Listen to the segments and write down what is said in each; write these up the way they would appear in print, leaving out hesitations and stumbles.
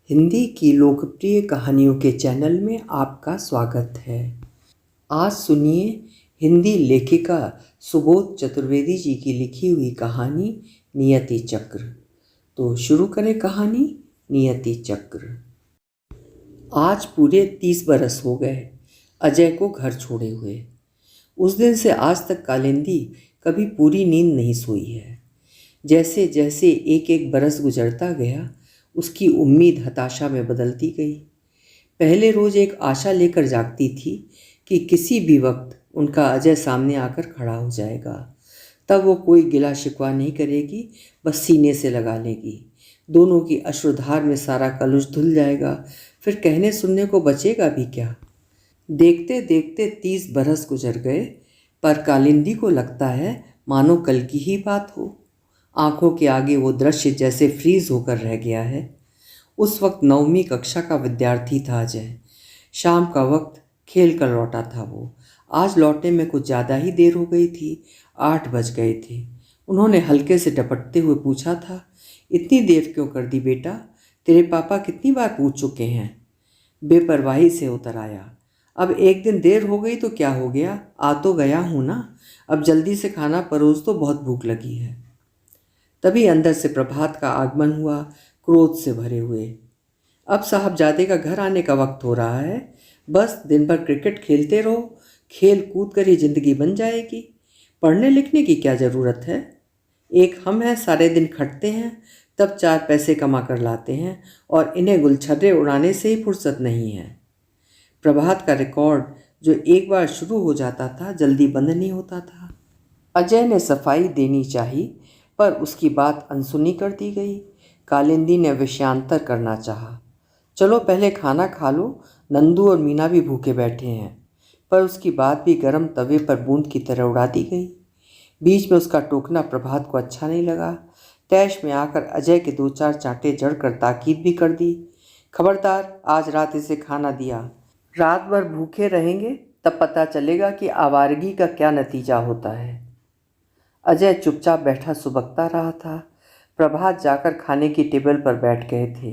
हिंदी की लोकप्रिय कहानियों के चैनल में आपका स्वागत है। आज सुनिए हिंदी लेखिका सुबोध चतुर्वेदी जी की लिखी हुई कहानी नियति चक्र। तो शुरू करें कहानी नियति चक्र। आज पूरे 30 बरस हो गए अजय को घर छोड़े हुए। उस दिन से आज तक कालिंदी कभी पूरी नींद नहीं सोई है। जैसे जैसे एक एक बरस गुजरता गया उसकी उम्मीद हताशा में बदलती गई। पहले रोज एक आशा लेकर जागती थी कि किसी भी वक्त उनका अजय सामने आकर खड़ा हो जाएगा। तब वो कोई गिला शिकवा नहीं करेगी, बस सीने से लगा लेगी। दोनों की अश्रुधार में सारा कलुष धुल जाएगा, फिर कहने सुनने को बचेगा भी क्या। देखते देखते 30 बरस गुजर गए, पर कालिंदी को लगता है मानो कल की ही बात हो। आंखों के आगे वो दृश्य जैसे फ्रीज होकर रह गया है। उस वक्त 9वीं कक्षा का विद्यार्थी था अजय। शाम का वक्त खेल कर लौटा था वो। आज लौटने में कुछ ज़्यादा ही देर हो गई थी। 8 बज गए थे। उन्होंने हल्के से डपटते हुए पूछा था, इतनी देर क्यों कर दी बेटा? तेरे पापा कितनी बार पूछ चुके हैं। बेपरवाही से उतर आया, अब एक दिन देर हो गई तो क्या हो गया, आ तो गया हूँ ना। अब जल्दी से खाना परोस दो, बहुत भूख लगी है। तभी अंदर से प्रभात का आगमन हुआ, क्रोध से भरे हुए। अब साहबजादे का घर आने का वक्त हो रहा है। बस दिन भर क्रिकेट खेलते रहो, खेल कूद कर ही जिंदगी बन जाएगी। पढ़ने लिखने की क्या ज़रूरत है। एक हम हैं, सारे दिन खटते हैं, तब 4 पैसे कमा कर लाते हैं, और इन्हें गुलछर्रे उड़ाने से ही फुर्सत नहीं है। प्रभात का रिकॉर्ड जो एक बार शुरू हो जाता था जल्दी बंद नहीं होता था। अजय ने सफाई देनी चाहिए, पर उसकी बात अनसुनी कर दी गई। कालिंदी ने विषयांतर करना चाहा, चलो पहले खाना खा लो, नंदू और मीना भी भूखे बैठे हैं। पर उसकी बात भी गर्म तवे पर बूंद की तरह उड़ा दी गई। बीच में उसका टोकना प्रभात को अच्छा नहीं लगा। तैश में आकर अजय के 2-4 चांटे जड़ कर ताकीद भी कर दी, खबरदार आज रात इसे खाना दिया। रात भर भूखे रहेंगे तब पता चलेगा कि आवारगी का क्या नतीजा होता है। अजय चुपचाप बैठा सुबकता रहा था। प्रभात जाकर खाने की टेबल पर बैठ गए थे।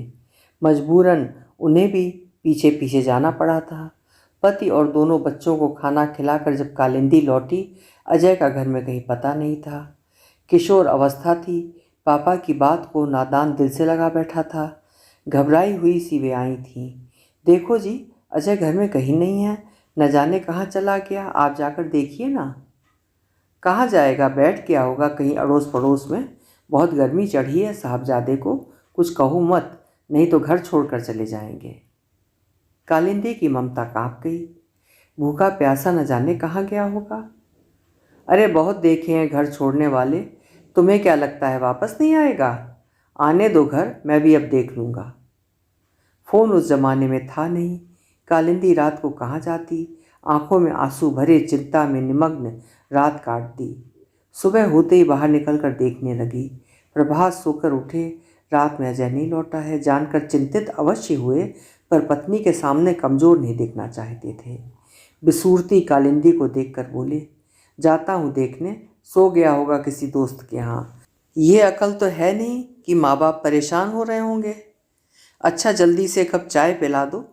मजबूरन उन्हें भी पीछे पीछे जाना पड़ा था। पति और दोनों बच्चों को खाना खिलाकर जब कालिंदी लौटी, अजय का घर में कहीं पता नहीं था। किशोर अवस्था थी, पापा की बात को नादान दिल से लगा बैठा था। घबराई हुई सी वे आई थीं। देखो जी, अजय घर में कहीं नहीं है, न जाने कहाँ चला गया, आप जाकर देखिए ना। कहाँ जाएगा, बैठ गया होगा कहीं अड़ोस पड़ोस में। बहुत गर्मी चढ़ी है साहबजादे को, कुछ कहो मत, नहीं तो घर छोड़कर चले जाएंगे। कालिंदी की ममता कांप गई। भूखा प्यासा न जाने कहाँ गया होगा। अरे बहुत देखे हैं घर छोड़ने वाले, तुम्हें क्या लगता है वापस नहीं आएगा? आने दो घर, मैं भी अब देख लूँगा। फ़ोन उस जमाने में था नहीं। कालिंदी रात को कहाँ जाती। आंखों में आंसू भरे चिंता में निमग्न रात काट दी। सुबह होते ही बाहर निकलकर देखने लगी। प्रभात सोकर उठे, रात में अजय नहीं लौटा है जानकर चिंतित अवश्य हुए, पर पत्नी के सामने कमज़ोर नहीं दिखना चाहते थे। बिसूरती कालिंदी को देखकर बोले, जाता हूँ देखने, सो गया होगा किसी दोस्त के यहाँ। ये अकल तो है नहीं कि माँ बाप परेशान हो रहे होंगे। अच्छा जल्दी से 1 कप चाय पिला दो।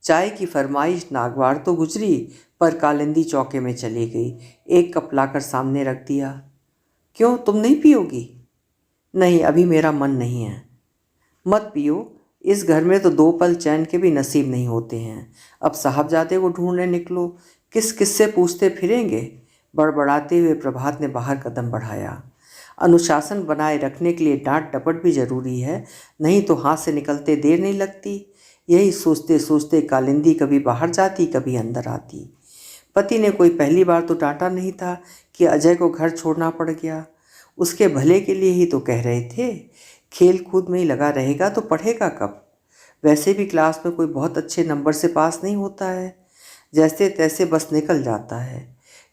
चाय की फरमाइश नागवार तो गुजरी, पर कालिंदी चौके में चली गई। 1 कप लाकर सामने रख दिया। क्यों, तुम नहीं पियोगी? नहीं, अभी मेरा मन नहीं है। मत पियो, इस घर में तो 2 पल चैन के भी नसीब नहीं होते हैं। अब साहबजादे को ढूंढने निकलो, किस किससे पूछते फिरेंगे। बड़बड़ाते हुए प्रभात ने बाहर कदम बढ़ाया। अनुशासन बनाए रखने के लिए डांट डपट भी जरूरी है, नहीं तो हाथ से निकलते देर नहीं लगती। यही सोचते सोचते कालिंदी कभी बाहर जाती, कभी अंदर आती। पति ने कोई पहली बार तो डांटा नहीं था कि अजय को घर छोड़ना पड़ गया। उसके भले के लिए ही तो कह रहे थे। खेल कूद में ही लगा रहेगा तो पढ़ेगा कब? वैसे भी क्लास में कोई बहुत अच्छे नंबर से पास नहीं होता है, जैसे तैसे बस निकल जाता है।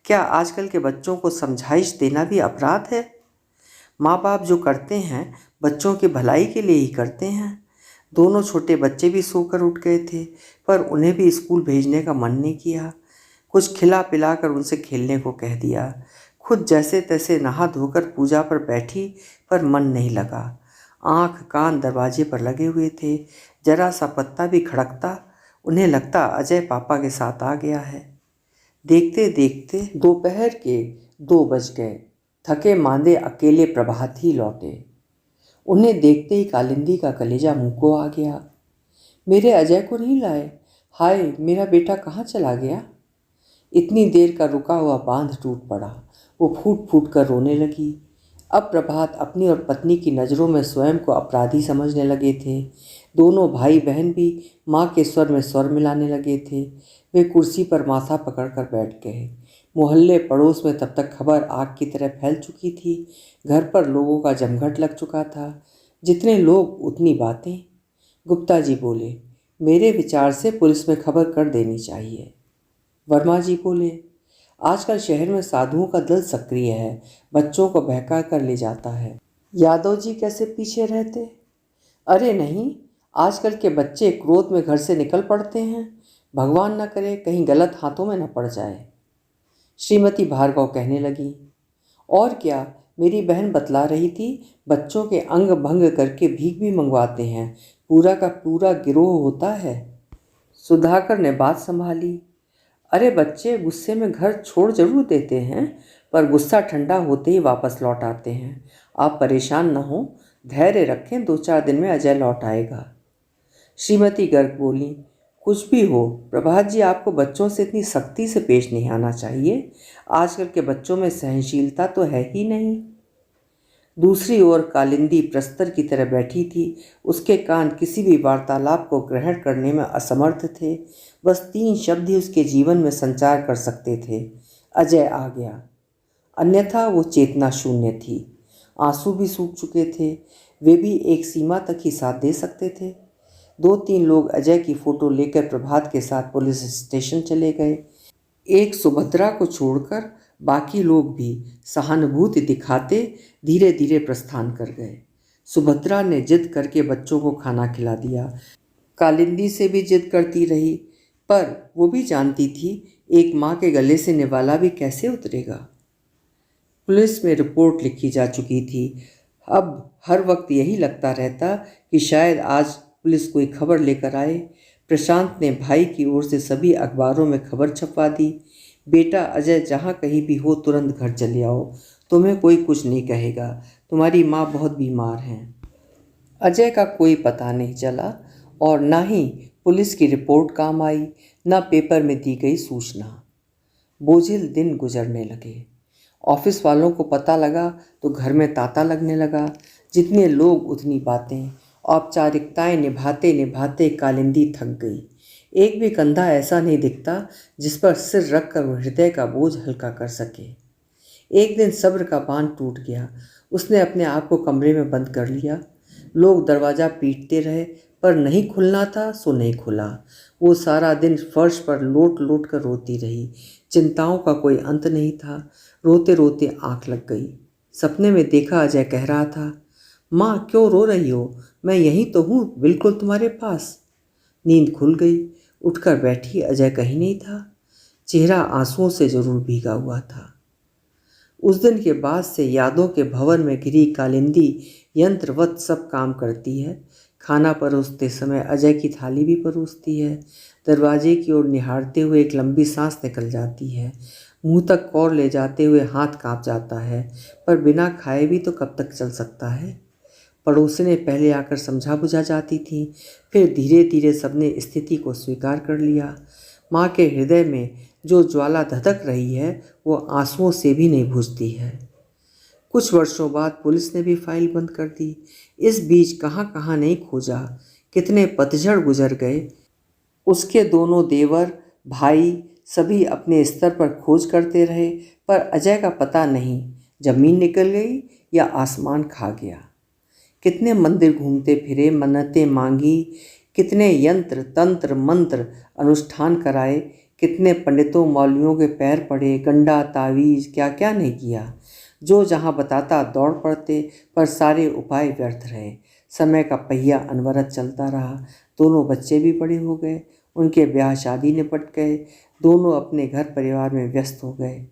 क्या आजकल के बच्चों को समझाइश देना भी अपराध है? माँ बाप जो करते हैं बच्चों की भलाई के लिए ही करते हैं। दोनों छोटे बच्चे भी सोकर उठ गए थे, पर उन्हें भी स्कूल भेजने का मन नहीं किया। कुछ खिला पिलाकर उनसे खेलने को कह दिया। खुद जैसे तैसे नहा धोकर पूजा पर बैठी, पर मन नहीं लगा। आँख कान दरवाजे पर लगे हुए थे। जरा सा पत्ता भी खड़कता उन्हें लगता अजय पापा के साथ आ गया है। देखते देखते दोपहर के 2 बज गए। थके मांदे अकेले प्रभात ही लौटे। उन्हें देखते ही कालिंदी का कलेजा मुंह को आ गया। मेरे अजय को नहीं लाए? हाय, मेरा बेटा कहाँ चला गया? इतनी देर का रुका हुआ बांध टूट पड़ा। वो फूट फूट कर रोने लगी। अब प्रभात अपनी और पत्नी की नज़रों में स्वयं को अपराधी समझने लगे थे। दोनों भाई बहन भी माँ के स्वर में स्वर मिलाने लगे थे। वे कुर्सी पर माथा पकड़कर बैठ गए। मोहल्ले पड़ोस में तब तक खबर आग की तरह फैल चुकी थी। घर पर लोगों का जमघट लग चुका था। जितने लोग उतनी बातें। गुप्ता जी बोले, मेरे विचार से पुलिस में खबर कर देनी चाहिए। वर्मा जी बोले, आजकल शहर में साधुओं का दल सक्रिय है, बच्चों को बहका कर ले जाता है। यादव जी कैसे पीछे रहते? अरे नहीं, आजकल के बच्चे क्रोध में घर से निकल पड़ते हैं। भगवान न करे कहीं गलत हाथों में न पड़ जाए। श्रीमती भार्गव कहने लगी, और क्या, मेरी बहन बतला रही थी, बच्चों के अंग भंग करके भीख भी मंगवाते हैं। पूरा का पूरा गिरोह होता है। सुधाकर ने बात संभाली, अरे बच्चे गुस्से में घर छोड़ जरूर देते हैं, पर गुस्सा ठंडा होते ही वापस लौट आते हैं। आप परेशान न हो, धैर्य रखें, 2-4 दिन में अजय लौट आएगा। श्रीमती गर्ग बोली, कुछ भी हो प्रभात जी, आपको बच्चों से इतनी सख्ती से पेश नहीं आना चाहिए। आजकल के बच्चों में सहनशीलता तो है ही नहीं। दूसरी ओर कालिंदी प्रस्तर की तरह बैठी थी। उसके कान किसी भी वार्तालाप को ग्रहण करने में असमर्थ थे। बस 3 शब्द ही उसके जीवन में संचार कर सकते थे, अजय आ गया। अन्यथा वो चेतना शून्य थी। आंसू भी सूख चुके थे। वे भी एक सीमा तक ही साथ दे सकते थे। 2-3 लोग अजय की फ़ोटो लेकर प्रभात के साथ पुलिस स्टेशन चले गए। एक सुभद्रा को छोड़कर बाकी लोग भी सहानुभूति दिखाते धीरे धीरे प्रस्थान कर गए। सुभद्रा ने जिद करके बच्चों को खाना खिला दिया। कालिंदी से भी जिद करती रही, पर वो भी जानती थी एक माँ के गले से निवाला भी कैसे उतरेगा। पुलिस में रिपोर्ट लिखी जा चुकी थी। अब हर वक्त यही लगता रहता कि शायद आज पुलिस कोई खबर लेकर आए। प्रशांत ने भाई की ओर से सभी अखबारों में खबर छपवा दी, बेटा अजय जहाँ कहीं भी हो तुरंत घर चले आओ, तुम्हें कोई कुछ नहीं कहेगा, तुम्हारी माँ बहुत बीमार हैं। अजय का कोई पता नहीं चला और ना ही पुलिस की रिपोर्ट काम आई, ना पेपर में दी गई सूचना। बोझिल दिन गुजरने लगे। ऑफिस वालों को पता लगा तो घर में तांता लगने लगा। जितने लोग उतनी बातें। औपचारिकताएं निभाते निभाते कालिंदी थक गई। एक भी कंधा ऐसा नहीं दिखता जिस पर सिर रखकर वो हृदय का बोझ हल्का कर सके। एक दिन सब्र का बांध टूट गया। उसने अपने आप को कमरे में बंद कर लिया। लोग दरवाज़ा पीटते रहे, पर नहीं खुलना था सो नहीं खुला। वो सारा दिन फर्श पर लोट लोट कर रोती रही। चिंताओं का कोई अंत नहीं था। रोते रोते आँख लग गई। सपने में देखा अजय कह रहा था, माँ क्यों रो रही हो, मैं यहीं तो हूँ, बिल्कुल तुम्हारे पास। नींद खुल गई। उठकर बैठी, अजय कहीं नहीं था। चेहरा आंसुओं से जरूर भीगा हुआ था। उस दिन के बाद से यादों के भवन में घिरी कालिंदी यंत्रवत सब काम करती है। खाना परोसते समय अजय की थाली भी परोसती है। दरवाजे की ओर निहारते हुए एक लंबी सांस निकल जाती है। मुंह तक कौर ले जाते हुए हाथ कांप जाता है, पर बिना खाए भी तो कब तक चल सकता है। पड़ोसिनें पहले आकर समझा बुझा जाती थीं, फिर धीरे धीरे सबने स्थिति को स्वीकार कर लिया। माँ के हृदय में जो ज्वाला धधक रही है वो आंसुओं से भी नहीं बुझती है। कुछ वर्षों बाद पुलिस ने भी फाइल बंद कर दी। इस बीच कहाँ कहाँ नहीं खोजा, कितने पतझड़ गुजर गए। उसके दोनों देवर भाई सभी अपने स्तर पर खोज करते रहे, पर अजय का पता नहीं, जमीन निकल गई या आसमान खा गया। कितने मंदिर घूमते फिरे, मन्नतें मांगी, कितने यंत्र तंत्र मंत्र अनुष्ठान कराए, कितने पंडितों मौलवियों के पैर पड़े, गंडा तावीज़ क्या क्या नहीं किया। जो जहाँ बताता दौड़ पड़ते, पर सारे उपाय व्यर्थ रहे। समय का पहिया अनवरत चलता रहा। दोनों बच्चे भी बड़े हो गए, उनके ब्याह शादी निपट गए। दोनों अपने घर परिवार में व्यस्त हो गए।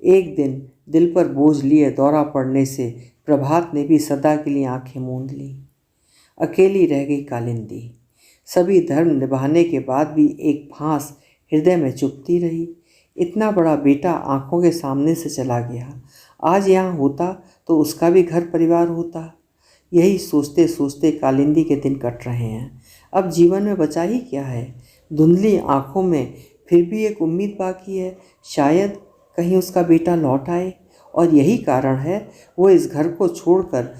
एक दिन दिल पर बोझ लिए दौरा पड़ने से प्रभात ने भी सदा के लिए आंखें मूंद लीं। अकेली रह गई कालिंदी। सभी धर्म निभाने के बाद भी एक फांस हृदय में चुभती रही। इतना बड़ा बेटा आंखों के सामने से चला गया। आज यहाँ होता तो उसका भी घर परिवार होता। यही सोचते सोचते कालिंदी के दिन कट रहे हैं। अब जीवन में बचा ही क्या है। धुंधली आंखों में फिर भी एक उम्मीद बाकी है, शायद कहीं उसका बेटा लौट आए। और यही कारण है वो इस घर को छोड़कर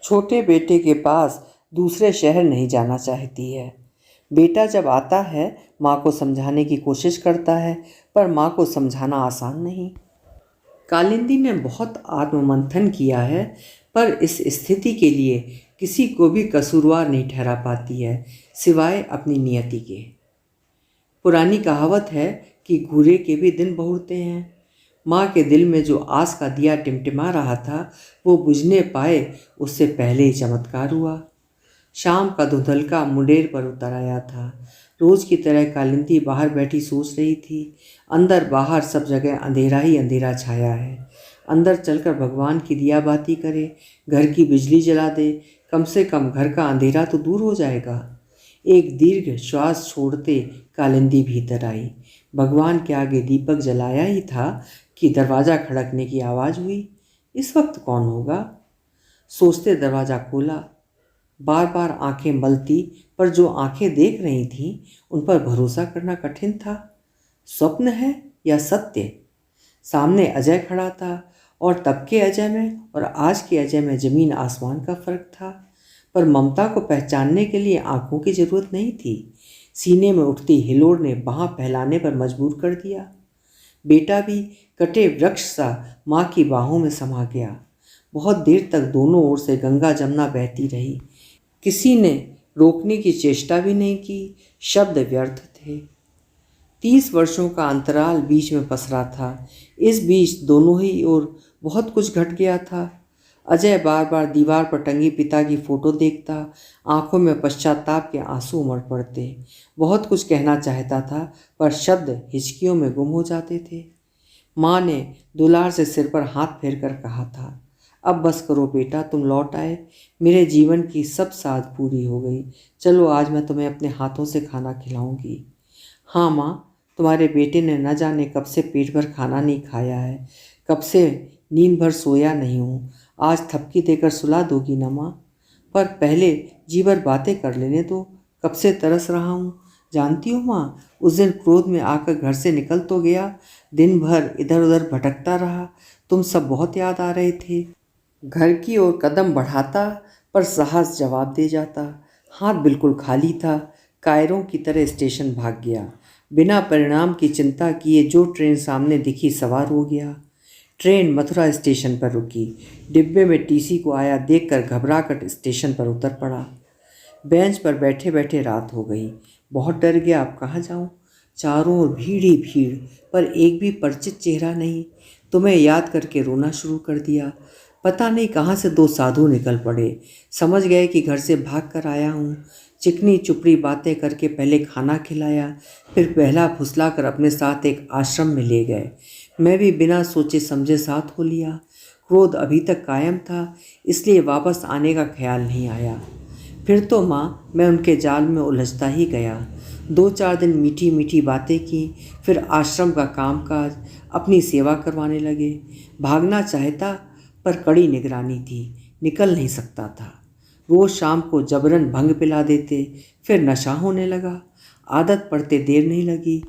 छोटे बेटे के पास दूसरे शहर नहीं जाना चाहती है। बेटा जब आता है माँ को समझाने की कोशिश करता है, पर माँ को समझाना आसान नहीं। कालिंदी ने बहुत आत्ममंथन किया है, पर इस स्थिति के लिए किसी को भी कसूरवार नहीं ठहरा पाती है, सिवाय अपनी नियति के। पुरानी कहावत है कि घूरे के भी दिन बहुरते हैं। माँ के दिल में जो आस का दिया टिमटिमा रहा था, वो बुझने पाए उससे पहले ही चमत्कार हुआ। शाम का धुंधलका मुंडेर पर उतर आया था। रोज की तरह कालिंदी बाहर बैठी सोच रही थी। अंदर बाहर सब जगह अंधेरा ही अंधेरा छाया है। अंदर चलकर भगवान की दिया बाती करे, घर की बिजली जला दे, कम से कम घर का अंधेरा तो दूर हो जाएगा। एक दीर्घ श्वास छोड़ते कालिंदी भीतर आई। भगवान के आगे दीपक जलाया ही था कि दरवाज़ा खड़कने की आवाज़ हुई। इस वक्त कौन होगा? सोचते दरवाज़ा खोला। बार बार आंखें मलती, पर जो आंखें देख रही थीं उन पर भरोसा करना कठिन था। स्वप्न है या सत्य? सामने अजय खड़ा था, और तब के अजय में और आज के अजय में ज़मीन आसमान का फर्क था। पर ममता को पहचानने के लिए आंखों की जरूरत नहीं थी। सीने में उठती हिलोर ने बाँह फैलाने पर मजबूर कर दिया। बेटा भी कटे वृक्ष सा माँ की बाहों में समा गया। बहुत देर तक दोनों ओर से गंगा जमुना बहती रही। किसी ने रोकने की चेष्टा भी नहीं की। शब्द व्यर्थ थे। 30 वर्षों का अंतराल बीच में पसरा था। इस बीच दोनों ही ओर बहुत कुछ घट गया था। अजय बार बार दीवार पर टंगी पिता की फोटो देखता। आंखों में पश्चाताप के आंसू उमड़ पड़ते। बहुत कुछ कहना चाहता था, पर शब्द हिचकियों में गुम हो जाते थे। माँ ने दुलार से सिर पर हाथ फेर कर कहा था, अब बस करो बेटा, तुम लौट आए। मेरे जीवन की सब साध पूरी हो गई। चलो आज मैं तुम्हें अपने हाथों से खाना खिलाऊंगी। हाँ माँ, तुम्हारे बेटे ने न जाने कब से पेट भर खाना नहीं खाया है, कब से नींद भर सोया नहीं हूँ। आज थपकी देकर सुला दोगी ना माँ? पर पहले जी भर बातें कर लेने दो, कब से तरस रहा हूँ। जानती हो माँ, उस दिन क्रोध में आकर घर से निकल तो गया, दिन भर इधर उधर भटकता रहा। तुम सब बहुत याद आ रहे थे। घर की ओर कदम बढ़ाता, पर साहस जवाब दे जाता। हाथ बिल्कुल खाली था। कायरों की तरह स्टेशन भाग गया। बिना परिणाम की चिंता किए जो ट्रेन सामने दिखी सवार हो गया। ट्रेन मथुरा स्टेशन पर रुकी। डिब्बे में टीसी को आया देखकर घबराकर स्टेशन पर उतर पड़ा। बेंच पर बैठे बैठे रात हो गई। बहुत डर गया, अब कहाँ जाऊँ। चारों ओर भीड़ ही भीड़, पर एक भी परिचित चेहरा नहीं। तुम्हें याद करके रोना शुरू कर दिया। पता नहीं कहाँ से दो साधु निकल पड़े। समझ गए कि घर से भाग कर आया हूँ। चिकनी चुपड़ी बातें करके पहले खाना खिलाया, फिर बहला फुसला कर अपने साथ एक आश्रम में ले गए। मैं भी बिना सोचे समझे साथ हो लिया। क्रोध अभी तक कायम था, इसलिए वापस आने का ख्याल नहीं आया। फिर तो माँ मैं उनके जाल में उलझता ही गया। 2-4 दिन मीठी मीठी बातें की, फिर आश्रम का कामकाज, अपनी सेवा करवाने लगे। भागना चाहता, पर कड़ी निगरानी थी, निकल नहीं सकता था। रोज़ शाम को जबरन भंग पिला देते, फिर नशा होने लगा। आदत पड़ते देर नहीं लगी।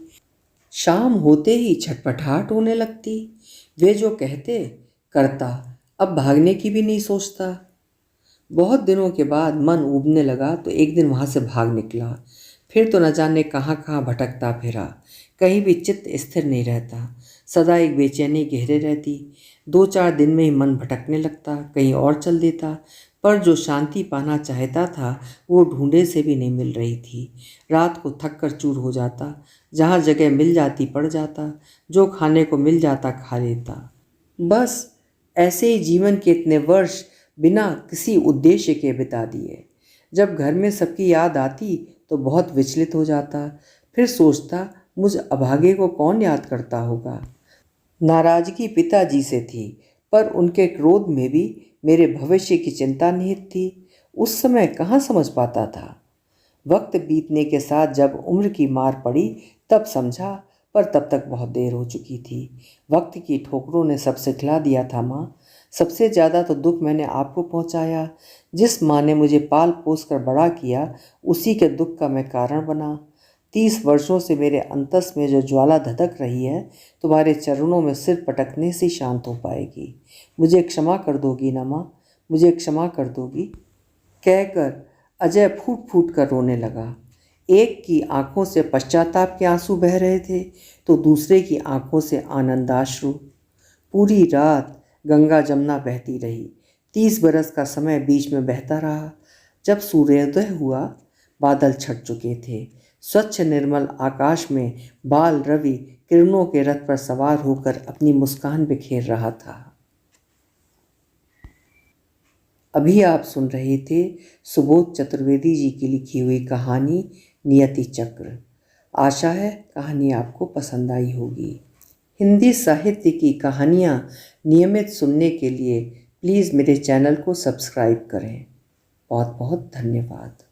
शाम होते ही छटपटाहट होने लगती। वे जो कहते करता, अब भागने की भी नहीं सोचता। बहुत दिनों के बाद मन ऊबने लगा तो एक दिन वहाँ से भाग निकला। फिर तो न जाने कहाँ कहाँ भटकता फिरा। कहीं भी चित्त स्थिर नहीं रहता। सदा एक बेचैनी घेरे रहती। 2-4 दिन में ही मन भटकने लगता, कहीं और चल देता। पर जो शांति पाना चाहता था वो ढूंढे से भी नहीं मिल रही थी। रात को थक कर चूर हो जाता। जहाँ जगह मिल जाती पड़ जाता। जो खाने को मिल जाता खा लेता। बस ऐसे ही जीवन के इतने वर्ष बिना किसी उद्देश्य के बिता दिए। जब घर में सबकी याद आती तो बहुत विचलित हो जाता। फिर सोचता, मुझ अभागे को कौन याद करता होगा। नाराजगी पिताजी से थी, पर उनके क्रोध में भी मेरे भविष्य की चिंता निहित थी। उस समय कहाँ समझ पाता था। वक्त बीतने के साथ जब उम्र की मार पड़ी तब समझा, पर तब तक बहुत देर हो चुकी थी। वक्त की ठोकरों ने सब सिखला दिया था माँ। सबसे ज़्यादा तो दुख मैंने आपको पहुँचाया। जिस माँ ने मुझे पाल पोस कर बड़ा किया, उसी के दुख का मैं कारण बना। 30 वर्षों से मेरे अंतस में जो ज्वाला धधक रही है, तुम्हारे चरणों में सिर पटकने से शांत हो पाएगी। मुझे क्षमा कर दोगी ना माँ, मुझे क्षमा कर दोगी? कहकर अजय फूट फूट कर रोने लगा। एक की आंखों से पश्चाताप के आंसू बह रहे थे तो दूसरे की आंखों से आनंदाश्रु। पूरी रात गंगा जमुना बहती रही। 30 बरस का समय बीच में बहता रहा। जब सूर्योदय हुआ, बादल छट चुके थे। स्वच्छ निर्मल आकाश में बाल रवि किरणों के रथ पर सवार होकर अपनी मुस्कान बिखेर रहा था। अभी आप सुन रहे थे सुबोध चतुर्वेदी जी की लिखी हुई कहानी नियति चक्र। आशा है कहानी आपको पसंद आई होगी। हिंदी साहित्य की कहानियाँ नियमित सुनने के लिए प्लीज़ मेरे चैनल को सब्सक्राइब करें। बहुत बहुत धन्यवाद।